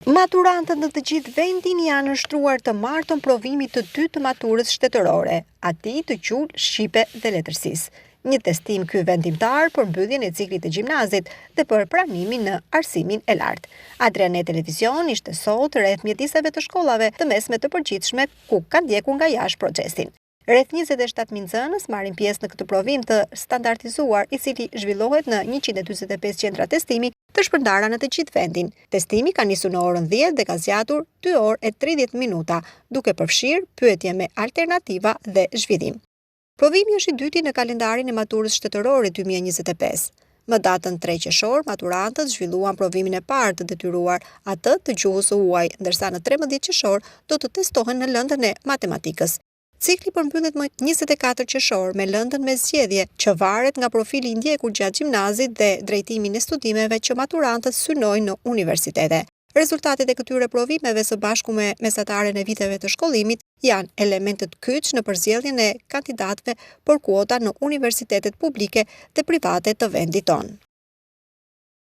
Maturantët në të gjithë vendin janë nështruar të martën provimit të dytë të maturës shtetërore, atij të gjuhë shqipe dhe letërsisë. Një testim ky vendimtar për mbylljen e ciklit të gjimnazit dhe për pranimin në arsimin e lartë. Adriane Televizion ishte sot rreth mjediseve të shkollave të mesme të përgjithshme ku kanë ndjekur nga jashtë procesin. Rreth 27.000 nxënës marrin pjesë në këtë provim të standardizuar, i cili zhvillohet në 145 qendra testimi të shpërndara në të gjithë vendin. Testimi ka nisur në orën 10 dhe ka zgjatur 2 orë e 30 minuta, duke përfshirë pyetje me alternativa dhe zhvillim. Provimi është i dyti në kalendarin e maturës shtetërore 2025. Më datën 3 qershor, maturantët zhvilluan provimin e parë të detyruar, atë të gjuhës së huaj, ndërsa në 13 qershor do të testohen në lëndën e matematikës. Cikli përmbyllet më 24 qershor me lëndën me zgjedhje që varet nga profili i ndjekur gjatë gjimnazit dhe drejtimin e studimeve që maturantët synojnë në universitete. Rezultatet e këtyre provimeve së bashku me mesataren e viteve të shkollimit janë elementet kyç në përzgjedhjen e kandidatëve për kuota në universitetet publike dhe private të vendit tonë.